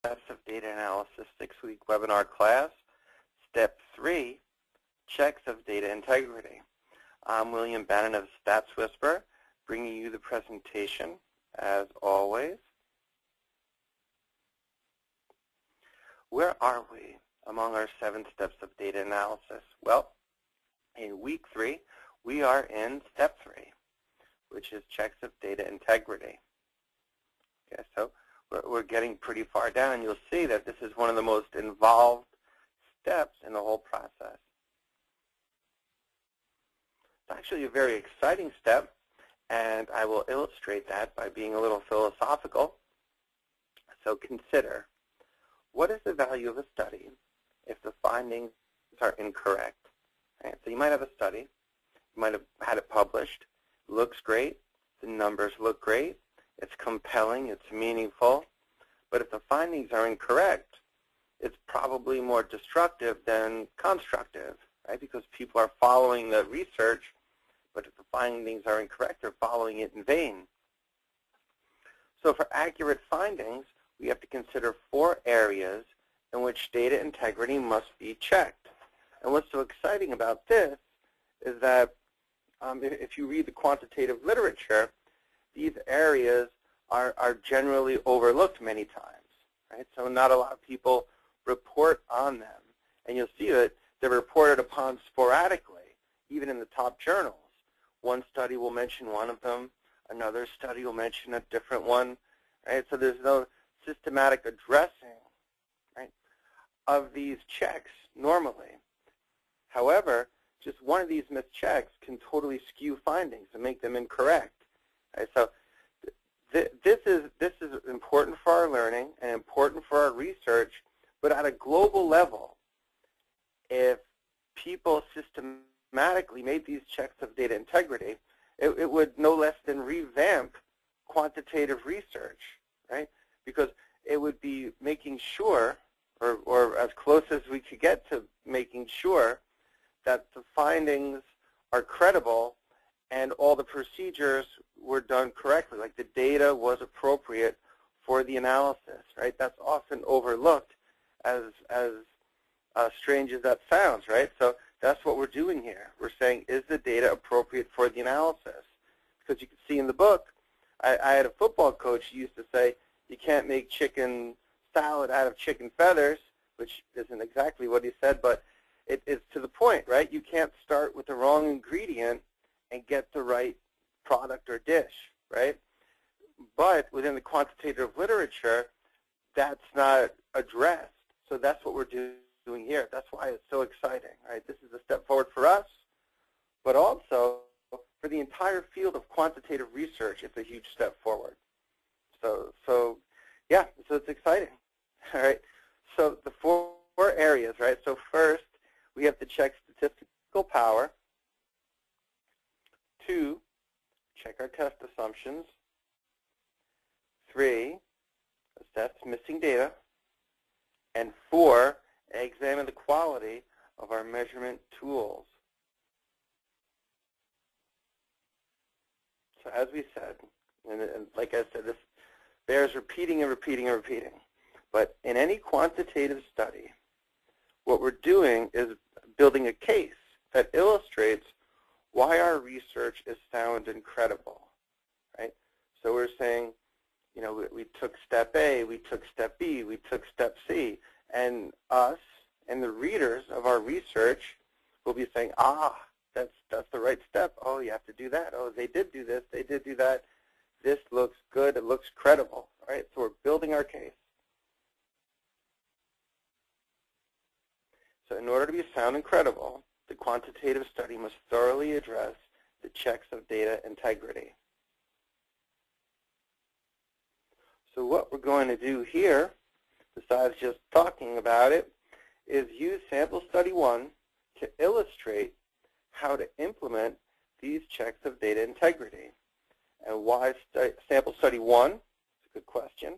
Steps of Data Analysis 6-week webinar class. Step 3, Checks of Data Integrity. I'm William Bannon of Stats Whisperer, bringing you the presentation as always. Where are we among our 7 steps of data analysis? Well, in week 3, we are in step 3, which is checks of data integrity. Okay, so we're getting pretty far down, and you'll see that this is one of the most involved steps in the whole process. It's actually a very exciting step, and I will illustrate that by being a little philosophical. So consider, what is the value of a study if the findings are incorrect? Right? So you might have a study, you might have had it published, it looks great, the numbers look great, it's compelling, it's meaningful, but if the findings are incorrect, it's probably more destructive than constructive, right? Because people are following the research, but if the findings are incorrect, they're following it in vain. So for accurate findings, we have to consider 4 areas in which data integrity must be checked. And what's so exciting about this is that if you read the quantitative literature, these areas are generally overlooked many times, right? So not a lot of people report on them. And you'll see that they're reported upon sporadically, even in the top journals. One study will mention one of them, another study will mention a different one, right? So there's no systematic addressing, right, of these checks normally. However, just one of these missed checks can totally skew findings and make them incorrect. Right? So this is important for our learning and important for our research, but at a global level, if people systematically made these checks of data integrity, it would no less than revamp quantitative research, right? Because it would be making sure, or as close as we could get to making sure, that the findings are credible and all the procedures were done correctly, like the data was appropriate for the analysis, right? That's often overlooked, as strange as that sounds, right? So that's what we're doing here. We're saying, is the data appropriate for the analysis? Because you can see in the book, I had a football coach who used to say, you can't make chicken salad out of chicken feathers, which isn't exactly what he said, but it's to the point, right? You can't start with the wrong ingredient and get the right product or dish, right? But within the quantitative literature, that's not addressed. So that's what we're doing here. That's why it's so exciting, right? This is a step forward for us, but also for the entire field of quantitative research, it's a huge step forward. So yeah, so it's exciting, all right? So the 4 areas, right? So first, we have to check statistical power. 2, check our test assumptions. 3, assess missing data. And 4, examine the quality of our measurement tools. So as we said, and like I said, this bears repeating and repeating and repeating. But in any quantitative study, what we're doing is building a case that illustrates why our research is sound and credible, right? So we're saying, you know, we took step A, we took step B, we took step C, and us and the readers of our research will be saying, that's the right step. Oh, you have to do that. Oh, they did do this, they did do that. This looks good, it looks credible, right? So we're building our case. So in order to be sound and credible, the quantitative study must thoroughly address the checks of data integrity. So what we're going to do here, besides just talking about it, is use sample study 1 to illustrate how to implement these checks of data integrity. And why sample study 1? It's a good question.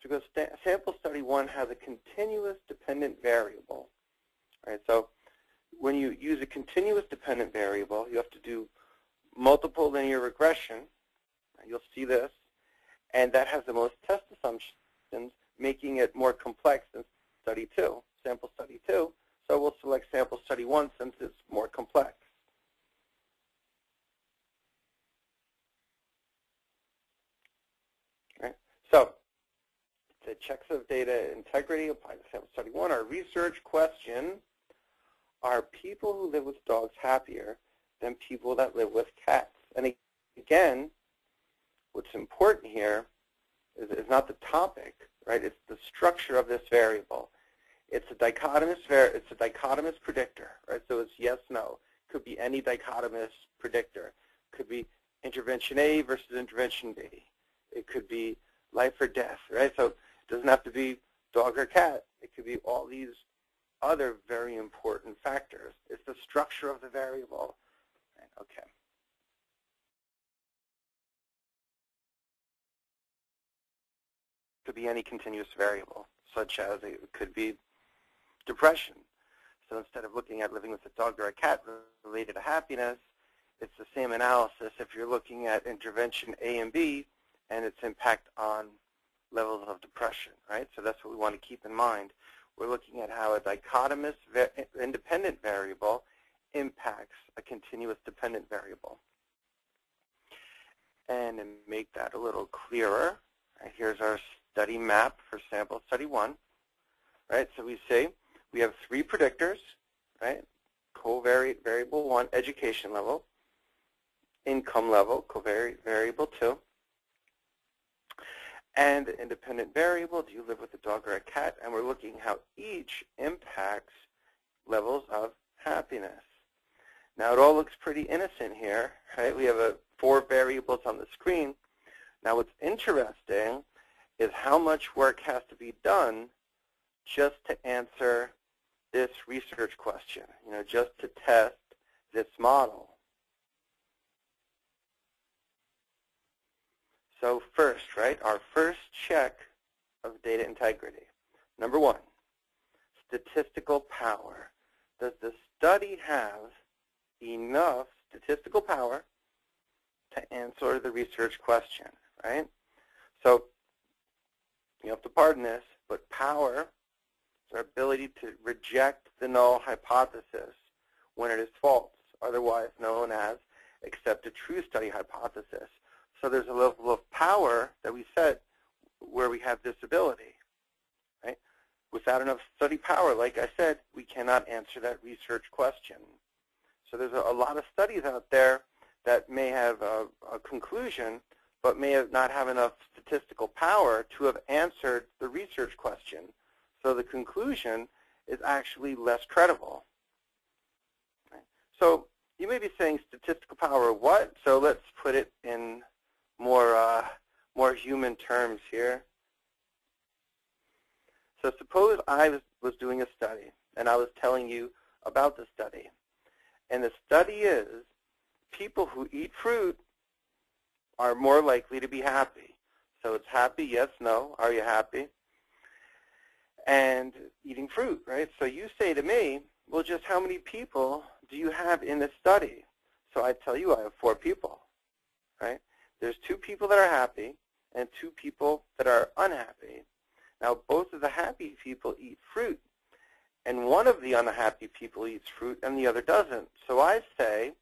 Because sample study 1 has a continuous dependent variable. Right, so when you use a continuous dependent variable, you have to do multiple linear regression. You'll see this. And that has the most test assumptions making it more complex than study 2, sample study 2. So we'll select sample study 1 since it's more complex. Right? So the checks of data integrity apply to sample study 1. Our research question: are people who live with dogs happier than people that live with cats? And again, what's important here is not the topic, right? It's the structure of this variable. It's a dichotomous predictor, right? So it's yes, no. Could be any dichotomous predictor. Could be intervention A versus intervention B. It could be life or death, right? So it doesn't have to be dog or cat. It could be all these other very important factors. It's the structure of the variable. Right? Okay. Could be any continuous variable, such as it could be depression. So instead of looking at living with a dog or a cat related to happiness, it's the same analysis if you're looking at intervention A and B and its impact on levels of depression, right? So that's what we want to keep in mind. We're looking at how a dichotomous independent variable impacts a continuous dependent variable. And to make that a little clearer, right, here's our study map for sample study 1. Right? So we say we have 3 predictors, right? Covariate variable 1, education level; income level, covariate variable 2; and independent variable, do you live with a dog or a cat? And we're looking how each impacts levels of happiness. Now it all looks pretty innocent here, right? We have 4 variables on the screen. Now what's interesting is how much work has to be done just to answer this research question, just to test this model. So first, right, our first check of data integrity. Number 1, statistical power. Does the study have enough statistical power to answer the research question, right? So you have to pardon this, but power is our ability to reject the null hypothesis when it is false, otherwise known as accept a true study hypothesis. So there's a level of power that we set where we have this ability, right? Without enough study power, like I said, we cannot answer that research question. So there's a lot of studies out there that may have a conclusion, but may not have enough statistical power to have answered the research question. So the conclusion is actually less credible. Right? So you may be saying statistical power what? So let's put it in more human terms here. So suppose I was doing a study, and I was telling you about the study. And the study is people who eat fruit are more likely to be happy. So it's happy, yes, no, are you happy? And eating fruit, right? So you say to me, well, just how many people do you have in this study? So I tell you I have 4 people, right? There's 2 people that are happy and 2 people that are unhappy. Now, both of the happy people eat fruit, and one of the unhappy people eats fruit and the other doesn't. So I say,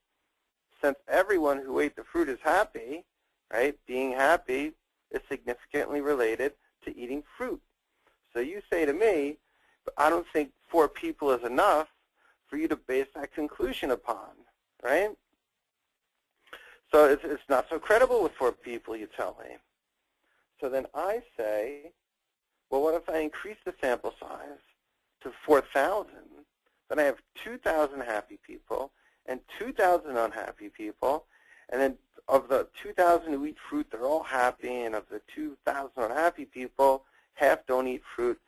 since everyone who ate the fruit is happy, right, being happy is significantly related to eating fruit. So you say to me, but I don't think 4 people is enough for you to base that conclusion upon, right? So it's not so credible with 4 people, you tell me. So then I say, well, what if I increase the sample size to 4,000? Then I have 2,000 happy people and 2,000 unhappy people. And then of the 2,000 who eat fruit, they're all happy. And of the 2,000 unhappy people, half don't eat fruit.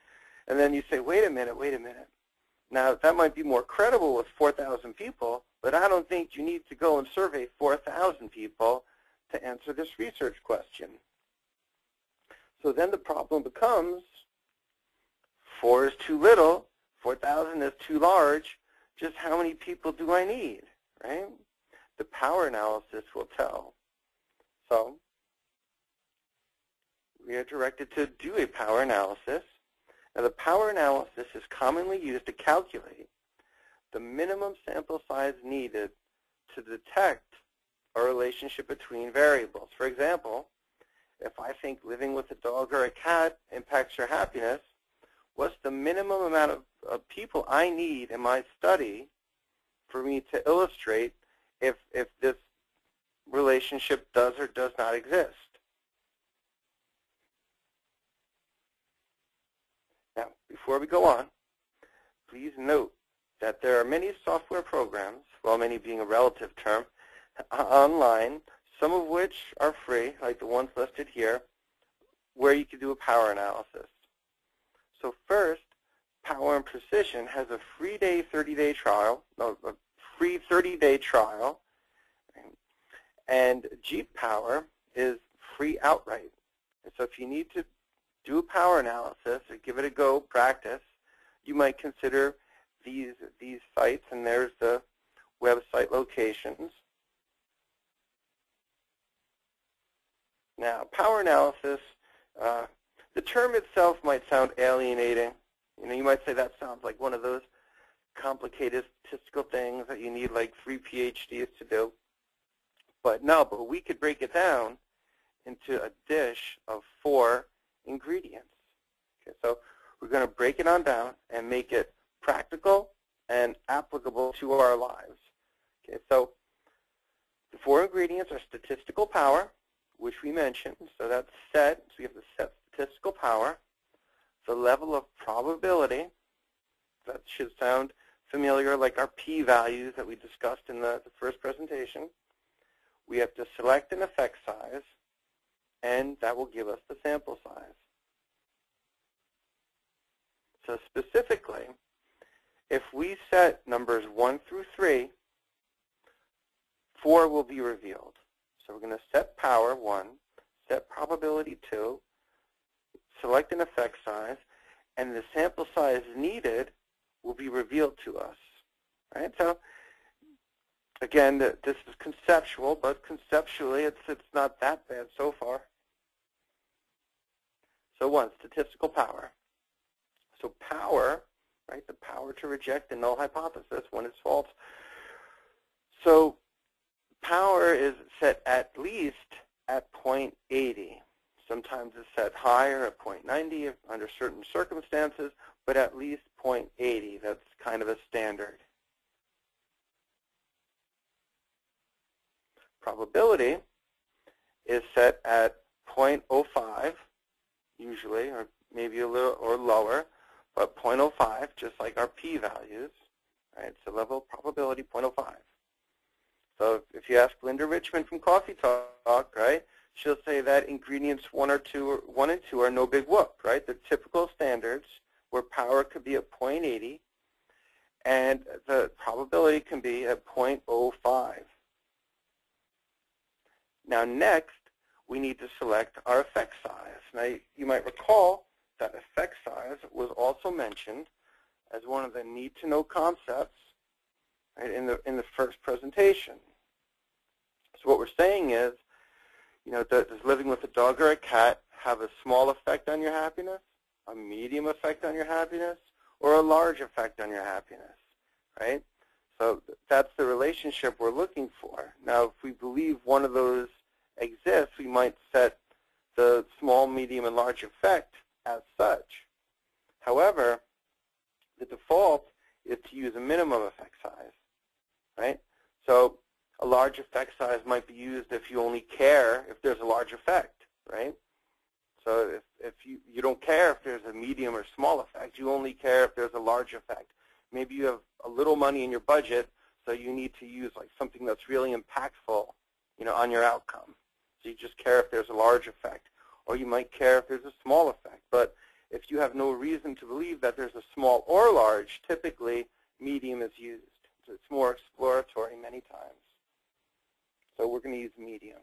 And then you say, wait a minute. Now, that might be more credible with 4,000 people, but I don't think you need to go and survey 4,000 people to answer this research question. So then the problem becomes 4 is too little, 4,000 is too large. Just how many people do I need, right? The power analysis will tell. So we are directed to do a power analysis. Now, the power analysis is commonly used to calculate the minimum sample size needed to detect a relationship between variables. For example, if I think living with a dog or a cat impacts your happiness, what's the minimum amount of people I need in my study for me to illustrate if this relationship does or does not exist? Now, before we go on, please note that there are many software programs, well, many being a relative term, online, some of which are free, like the ones listed here, where you can do a power analysis. So first, Power and Precision has a free 30-day trial, and Jeep Power is free outright. And so if you need to do a power analysis or give it a go, practice, you might consider these sites, and there's the website locations. Now, power analysis, the term itself might sound alienating. You know, you might say that sounds like one of those complicated statistical things that you need like 3 PhDs to do. But no, but we could break it down into a dish of 4 ingredients. Okay, so we're going to break it on down and make it practical and applicable to our lives. Okay, so the 4 ingredients are statistical power, which we mentioned, so that's set, so we have to set statistical power, the level of probability, that should sound familiar, like our p-values that we discussed in the first presentation. We have to select an effect size, and that will give us the sample size. So specifically, if we set numbers 1 through 3, 4 will be revealed. So we're going to set power 1, set probability 2, select an effect size, and the sample size needed will be revealed to us. Right? So again, this is conceptual, but conceptually it's not that bad so far. So 1, statistical power. So power, right, the power to reject the null hypothesis when it's false. So power is set at least at 0.80. Sometimes it's set higher at 0.90 under certain circumstances, but at least 0.80. That's kind of a standard. Probability is set at 0.05 usually, or maybe a little or lower, but 0.05, just like our p-values. Right? So level of probability 0.05. So if you ask Linda Richmond from Coffee Talk, right, she'll say that ingredients 1 and 2 are no big whoop, right? They're typical standards where power could be at 0.80 and the probability can be at 0.05. Now next, we need to select our effect size. Now you might recall that effect size was also mentioned as one of the need-to-know concepts, right, in the first presentation. So what we're saying is, you know, does living with a dog or a cat have a small effect on your happiness, a medium effect on your happiness, or a large effect on your happiness, right? So that's the relationship we're looking for. Now, if we believe one of those exists, we might set the small, medium, and large effect as such. However, the default is to use a minimum effect size, right? So a large effect size might be used if you only care if there's a large effect, right? So if you don't care if there's a medium or small effect, you only care if there's a large effect. Maybe you have a little money in your budget, so you need to use like something that's really impactful, you know, on your outcome. So you just care if there's a large effect, or you might care if there's a small effect. But if you have no reason to believe that there's a small or large, typically medium is used. So it's more exploratory many times. So we're going to use medium.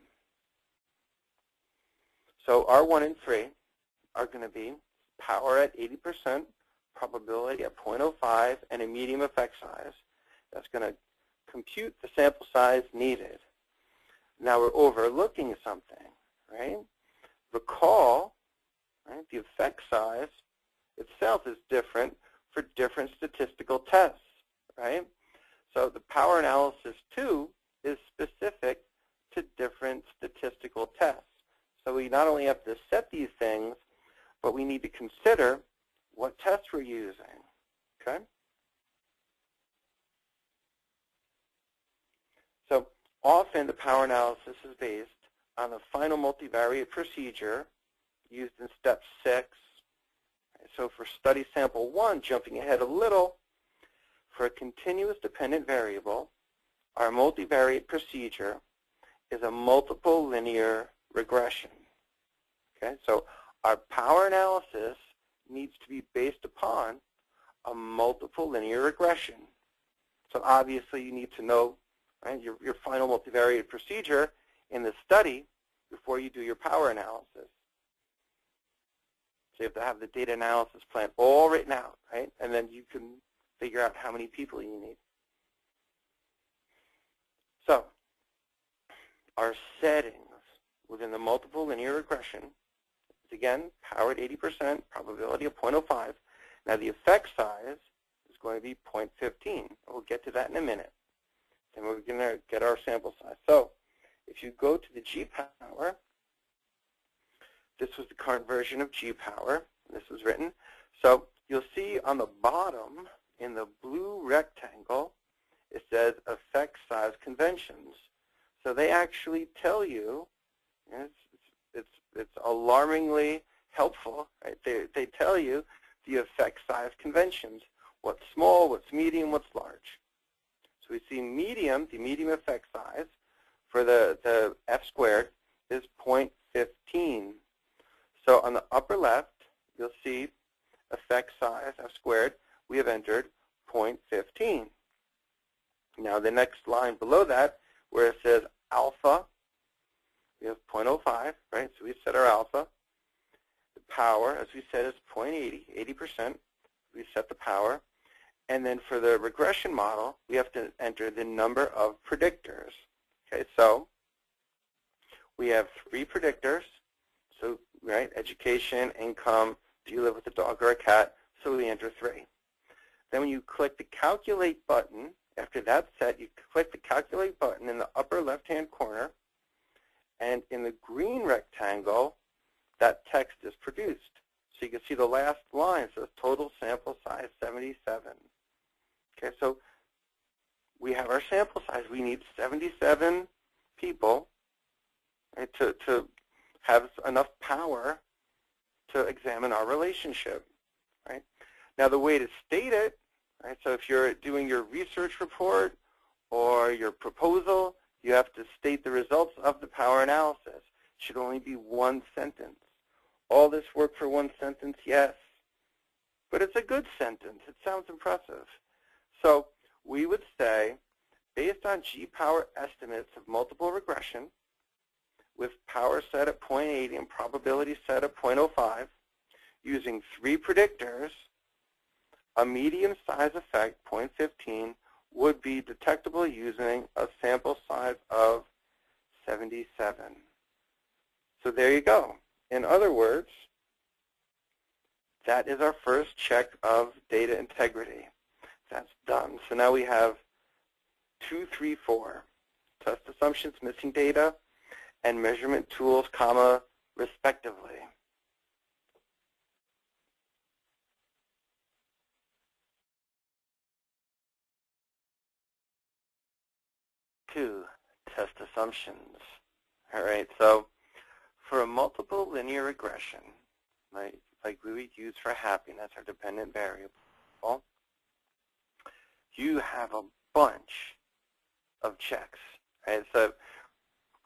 So our 1 and 3 are going to be power at 80%, probability at 0.05, and a medium effect size. That's going to compute the sample size needed. Now we're overlooking something, right? Recall effect size itself is different for different statistical tests, right? So the power analysis, too, is specific to different statistical tests. So we not only have to set these things, but we need to consider what tests we're using, okay? So often the power analysis is based on the final multivariate procedure used in step 6. So for study sample 1, jumping ahead a little, for a continuous dependent variable, our multivariate procedure is a multiple linear regression. Okay, so our power analysis needs to be based upon a multiple linear regression. So obviously you need to know, right, your final multivariate procedure in the study before you do your power analysis. So you have to have the data analysis plan all written out, right? And then you can figure out how many people you need. So our settings within the multiple linear regression is, again, powered 80%, probability of 0.05. Now the effect size is going to be 0.15. We'll get to that in a minute. And we're going to get our sample size. So if you go to the G-Power, this was the current version of G-Power. This was written. So you'll see on the bottom in the blue rectangle, it says effect size conventions. So they actually tell you, it's alarmingly helpful, right? They tell you the effect size conventions, what's small, what's medium, what's large. So we see medium, the medium effect size for the F squared is 0.15. So on the upper left, you'll see effect size, F squared, we have entered 0.15. Now the next line below that, where it says alpha, we have 0.05, right? So we set our alpha. The power, as we said, is 0.80, 80%. We set the power. And then for the regression model, we have to enter the number of predictors. Okay, so we have 3 predictors. So, right, education, income, do you live with a dog or a cat? So we enter 3. Then when you click the calculate button, after that's set, you click the calculate button in the upper left-hand corner, and in the green rectangle, that text is produced. So you can see the last line says total sample size 77. Okay, so we have our sample size. We need 77 people, right, to have enough power to examine our relationship, right? Now the way to state it, right, so if you're doing your research report or your proposal, you have to state the results of the power analysis. It should only be 1 sentence. All this work for 1 sentence, yes, but it's a good sentence. It sounds impressive. So we would say, based on G-Power estimates of multiple regression, with power set at 0.80 and probability set at 0.05, using 3 predictors, a medium size effect, 0.15, would be detectable using a sample size of 77. So there you go. In other words, that is our first check of data integrity. That's done. So now we have 2, 3, 4. Test assumptions, missing data, and measurement tools, comma, respectively. Two, test assumptions. All right, so for a multiple linear regression, like we would use for happiness, our dependent variable, you have a bunch of checks. Right? So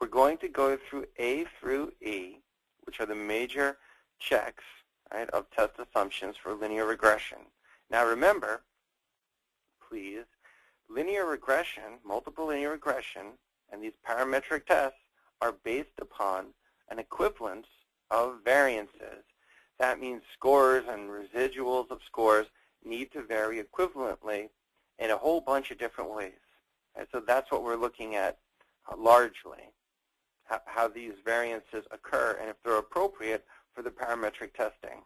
we're going to go through A through E, which are the major checks, right, of test assumptions for linear regression. Now remember, please, linear regression, multiple linear regression, and these parametric tests are based upon an equivalence of variances. That means scores and residuals of scores need to vary equivalently in a whole bunch of different ways. And so that's what we're looking at largely, how these variances occur and if they're appropriate for the parametric testing.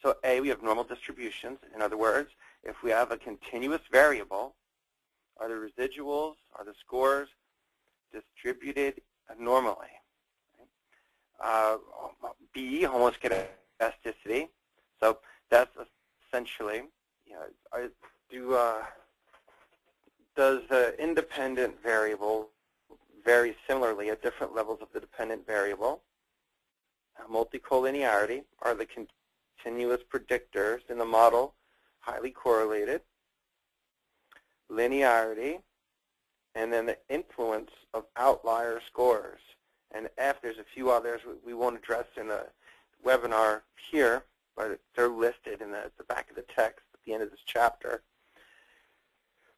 So A, we have normal distributions. In other words, if we have a continuous variable, are the residuals, are the scores distributed normally? B, homoscedasticity. So that's essentially, does the independent variable vary similarly at different levels of the dependent variable? Multicollinearity, are the continuous predictors in the model highly correlated? Linearity, and then the influence of outlier scores. And F, there's a few others we won't address in the webinar here, but they're listed in the back of the text at the end of this chapter.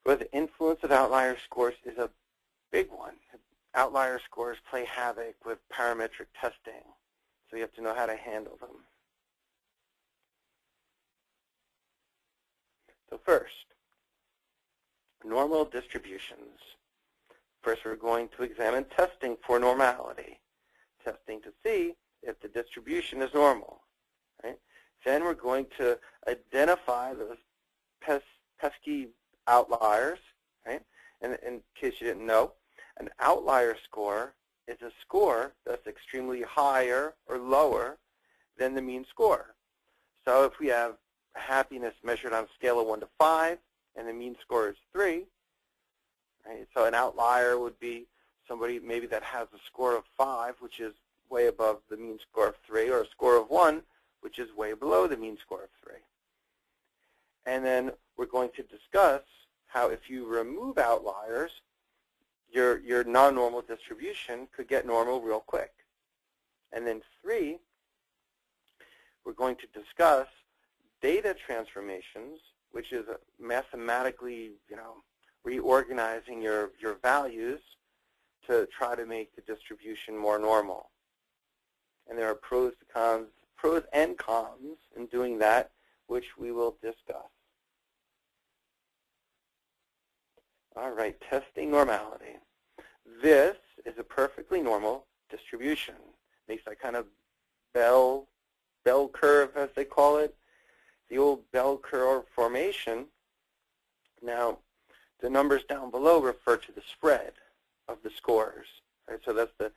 But the influence of outlier scores is a big one. Outlier scores play havoc with parametric testing, so you have to know how to handle them. So first, normal distributions. First, we're going to examine testing for normality, testing to see if the distribution is normal. Right? Then we're going to identify those pesky outliers. Right? And in case you didn't know, an outlier score is a score that's extremely higher or lower than the mean score. So if we have happiness measured on a scale of 1 to 5, and the mean score is 3, right? So an outlier would be somebody maybe that has a score of 5, which is way above the mean score of 3, or a score of 1, which is way below the mean score of 3. And then we're going to discuss how if you remove outliers, your non-normal distribution could get normal real quick. And then 3, we're going to discuss data transformations, which is mathematically, reorganizing your values to try to make the distribution more normal. And there are pros and cons in doing that, which we will discuss. All right, testing normality. This is a perfectly normal distribution. Makes that kind of bell curve, as they call it, the old bell curve formation. Now, the numbers down below refer to the spread of the scores. Right? So that's the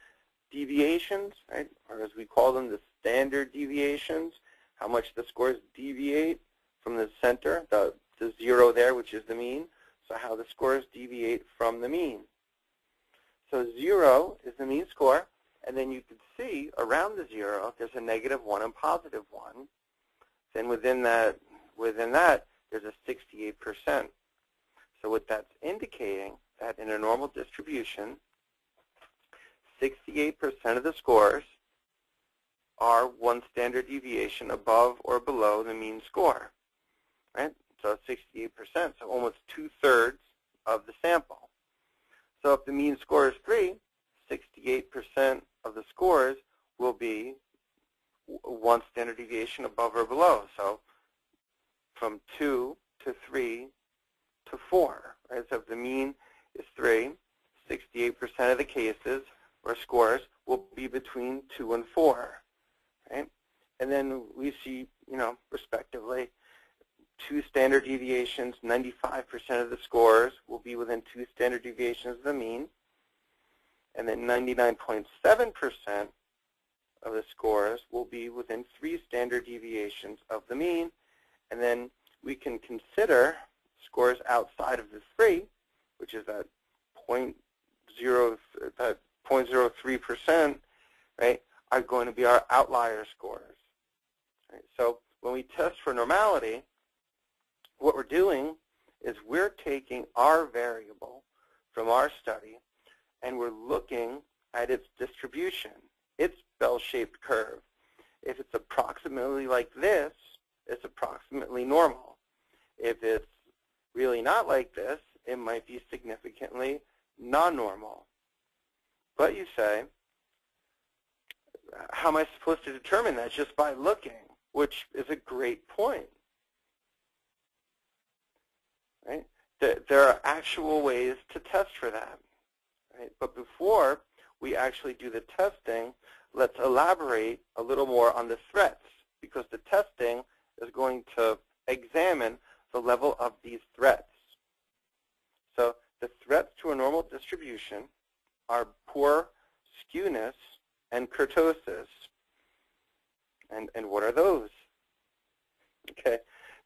deviations, right? Or as we call them, the standard deviations, how much the scores deviate from the center, the 0 there, which is the mean. So how the scores deviate from the mean. So 0 is the mean score, and then you can see around the 0 there's a -1 and +1. Then within that there's a 68%. So what that's indicating that in a normal distribution, 68% of the scores are 1 standard deviation above or below the mean score, right? So 68%, so almost 2/3 of the sample. So if the mean score is 3, 68% of the scores will be 1 standard deviation above or below. So from 2 to 3 to 4, right? So if the mean is 3, 68% of the cases or scores will be between 2 and 4, right? And then we see, respectively, 2 standard deviations, 95% of the scores will be within 2 standard deviations of the mean. And then 99.7% of the scores will be within 3 standard deviations of the mean. And then we can consider scores outside of the 3, which is that 0.03%, right, are going to be our outlier scores. Right? So when we test for normality, what we're doing is we're taking our variable from our study and we're looking at its distribution, its bell-shaped curve. If it's approximately like this, it's approximately normal. If it's really not like this, it might be significantly non-normal. But you say, how am I supposed to determine that? Just by looking, which is a great point. Right? There are actual ways to test for that. Right? But before we actually do the testing, let's elaborate a little more on the threats, because the testing is distribution are poor skewness and kurtosis. And what are those? Okay,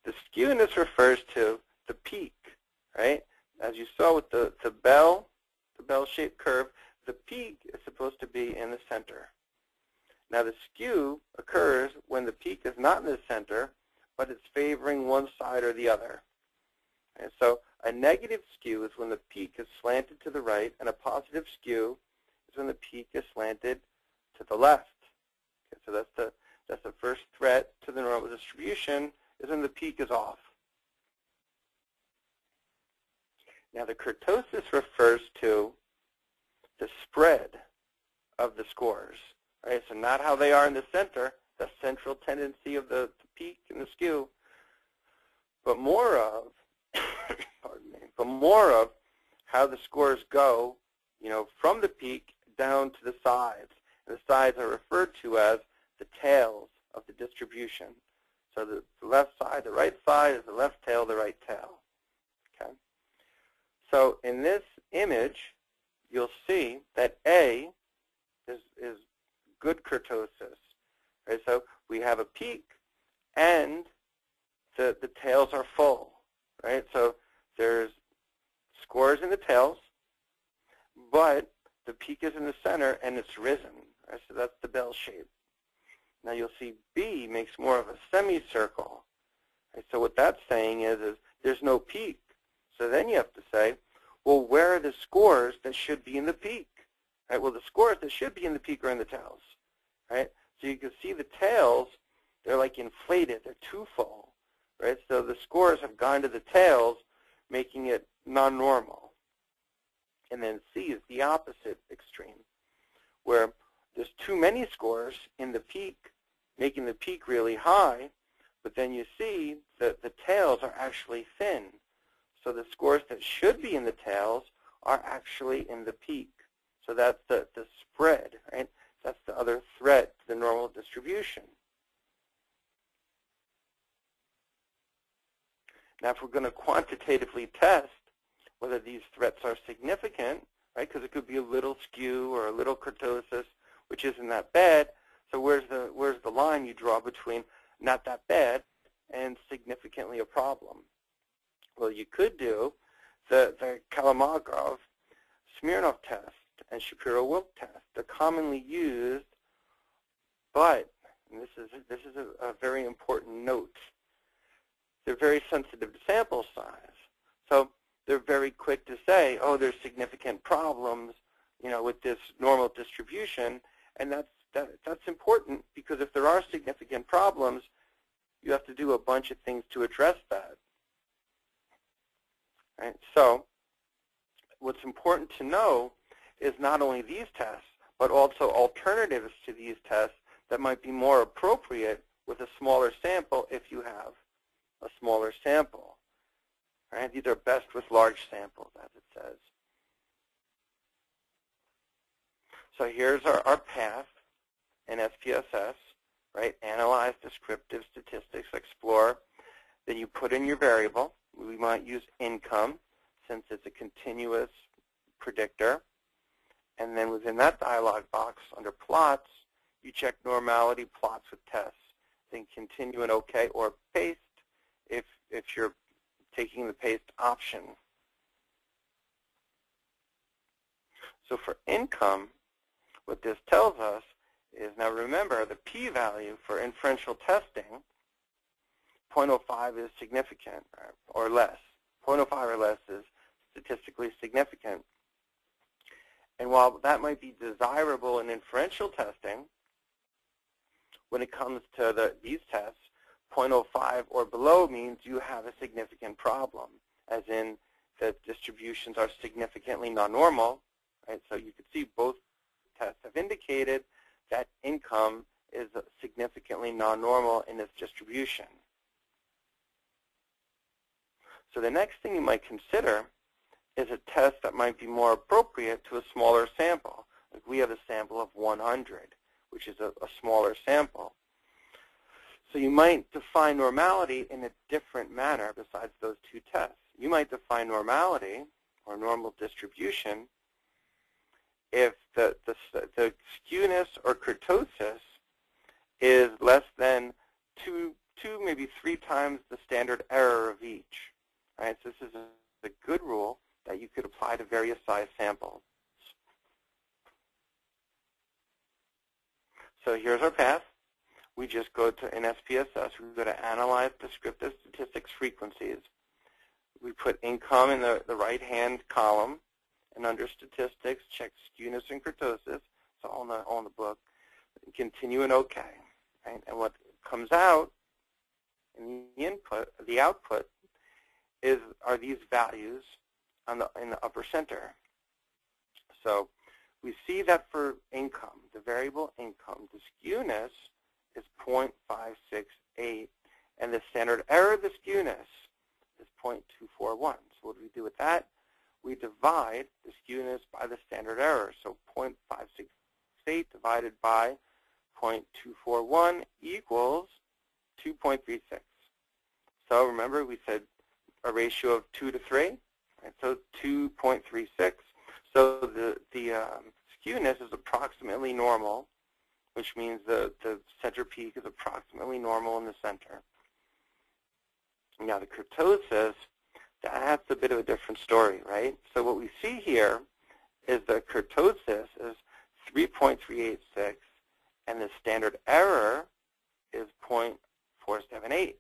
the skewness refers to the peak, right? As you saw with the bell-shaped curve, the peak is supposed to be in the center. Now the skew occurs when the peak is not in the center, but it's favoring one side or the other. And so a negative skew is when the peak is slanted to the right, and a positive skew is when the peak is slanted to the left. Okay, so that's the first threat to the normal distribution, is when the peak is off. Now the kurtosis refers to the spread of the scores. Right? So not how they are in the center, the central tendency of the peak and the skew, but more of, pardon me, but more of how the scores go, from the peak down to the sides. And the sides are referred to as the tails of the distribution. So the left side, the right side is the left tail, the right tail. Okay. So in this image, you'll see that A is good kurtosis. Right? So we have a peak, and the tails are full. Right? So there's scores in the tails, but the peak is in the center, and it's risen. Right? So that's the bell shape. Now you'll see B makes more of a semicircle. Right? So what that's saying is there's no peak. So then you have to say, well, where are the scores that should be in the peak? Right? Well, the scores that should be in the peak are in the tails. Right? So you can see the tails, they're like inflated. They're too full. Right? So the scores have gone to the tails, making it non-normal. And then C is the opposite extreme, where there's too many scores in the peak, making the peak really high, but then you see that the tails are actually thin. So the scores that should be in the tails are actually in the peak. So that's the spread, right? That's the other threat to the normal distribution. Now, if we're going to quantitatively test whether these threats are significant, right, because it could be a little skew or a little kurtosis, which isn't that bad, so where's the line you draw between not that bad and significantly a problem? Well, you could do the Kalimagov Smirnov test and Shapiro-Wilk test. They're commonly used, but, and this is a very important note, they're very sensitive to sample size. So they're very quick to say, oh, there's significant problems, with this normal distribution, and that's important, because if there are significant problems, you have to do a bunch of things to address that. Right? So what's important to know is not only these tests, but also alternatives to these tests that might be more appropriate with a smaller sample if you have a smaller sample. Right? These are best with large samples, as it says. So here's our path in SPSS, right? Analyze descriptive statistics, explore. Then you put in your variable. We might use income, since it's a continuous predictor. And then within that dialog box, under plots, you check normality plots with tests. Then continue and OK, or paste if you're taking the paste option. So for income, what this tells us is, now remember, the p-value for inferential testing, 0.05 is significant, or less. 0.05 or less is statistically significant. And while that might be desirable in inferential testing, when it comes to these tests, 0.05 or below means you have a significant problem, as in the distributions are significantly non-normal. Right? So you can see both tests have indicated that income is significantly non-normal in its distribution. So the next thing you might consider is a test that might be more appropriate to a smaller sample. Like we have a sample of 100, which is a smaller sample. So you might define normality in a different manner besides those two tests. You might define normality, or normal distribution, if the skewness or kurtosis is less than two, maybe 3 times the standard error of each. Right? So this is a good rule that you could apply to various size samples. So here's our path. We just go to, in SPSS, we go to Analyze Descriptive Statistics Frequencies. We put income in the right-hand column, and under Statistics, check skewness and kurtosis. It's all in the book. Continue and OK. Right? And what comes out in the input, the output, are these values in the upper center. So we see that for income, the variable income, the skewness is 0.568, and the standard error of the skewness is 0.241. So what do we do with that? We divide the skewness by the standard error. So 0.568 divided by 0.241 equals 2.36. So remember, we said a ratio of 2 to 3, and so 2.36. So the skewness is approximately normal, which means the center peak is approximately normal in the center. Now the kurtosis, that's a bit of a different story, right? So what we see here is the kurtosis is 3.386, and the standard error is 0.478.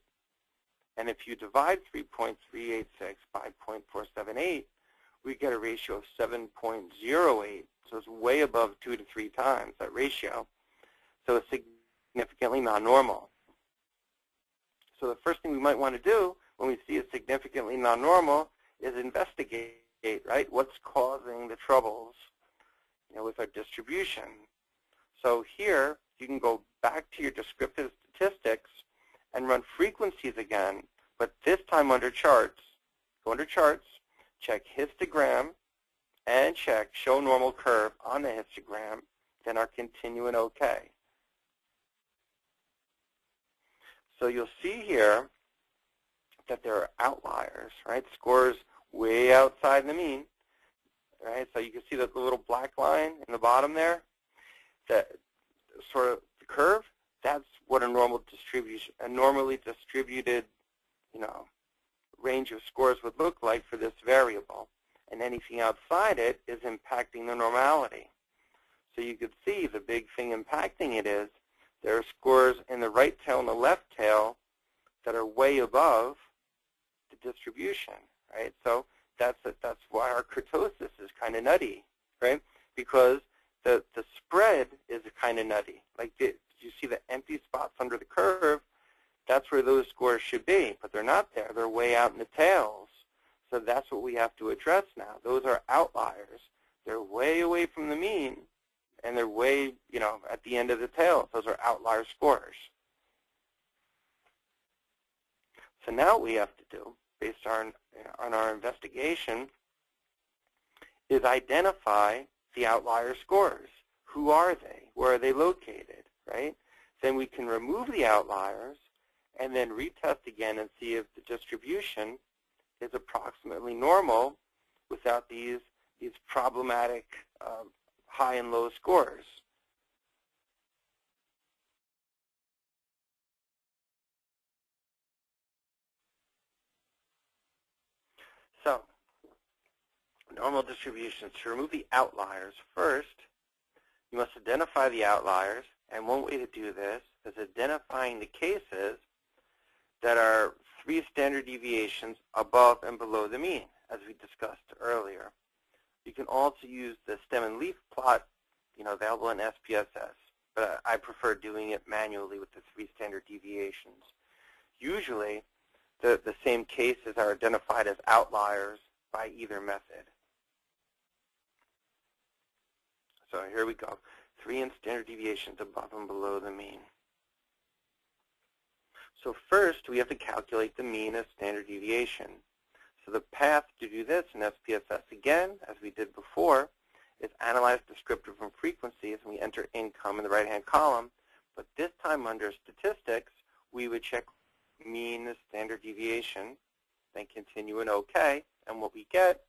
And if you divide 3.386 by 0.478, we get a ratio of 7.08. So it's way above 2 to 3 times that ratio. So it's significantly non-normal. So the first thing we might want to do when we see a significantly non-normal is investigate, right? What's causing the troubles, with our distribution? So here, you can go back to your descriptive statistics and run frequencies again, but this time under charts. Go under charts, check histogram, and check show normal curve on the histogram, then our continue and OK. So you'll see here that there are outliers, right? Scores way outside the mean, right? So you can see that the little black line in the bottom there, that sort of the curve, that's what a normal distribution, a normally distributed, range of scores would look like for this variable. And anything outside it is impacting the normality. So you could see the big thing impacting it is there are scores in the right tail and the left tail that are way above the distribution, right? So that's why our kurtosis is kind of nutty, right? Because the spread is kind of nutty. Like, did you see the empty spots under the curve? That's where those scores should be, but they're not there. They're way out in the tails. So that's what we have to address now. Those are outliers. They're way away from the mean, and they're way, at the end of the tail. Those are outlier scores. So now what we have to do, based on our investigation, is identify the outlier scores. Who are they? Where are they located, right? Then we can remove the outliers and then retest again and see if the distribution is approximately normal without these problematic high and low scores. So, normal distributions. To remove the outliers, first, you must identify the outliers, and one way to do this is identifying the cases that are 3 standard deviations above and below the mean, as we discussed earlier. You can also use the stem and leaf plot, available in SPSS, but I prefer doing it manually with the 3 standard deviations. Usually, the same cases are identified as outliers by either method. So here we go. 3 standard deviations above and below the mean. So first, we have to calculate the mean of standard deviation. So the path to do this in SPSS again, as we did before, is analyze descriptive and frequencies, and we enter income in the right-hand column. But this time under statistics, we would check mean standard deviation, then continue and OK. And what we get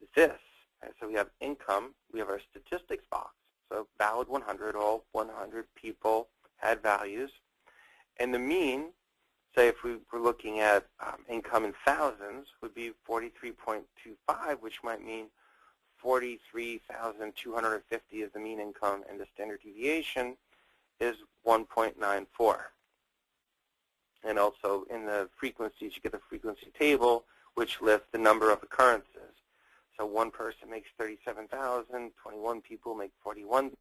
is this. Right, so we have income, we have our statistics box, so valid 100, all 100 people had values. And the mean, say if we were looking at income in thousands, would be 43.25, which might mean 43,250 is the mean income, and the standard deviation is 1.94. And also in the frequencies, you get the frequency table, which lists the number of occurrences. So one person makes 37,000, 21 people make 41,000.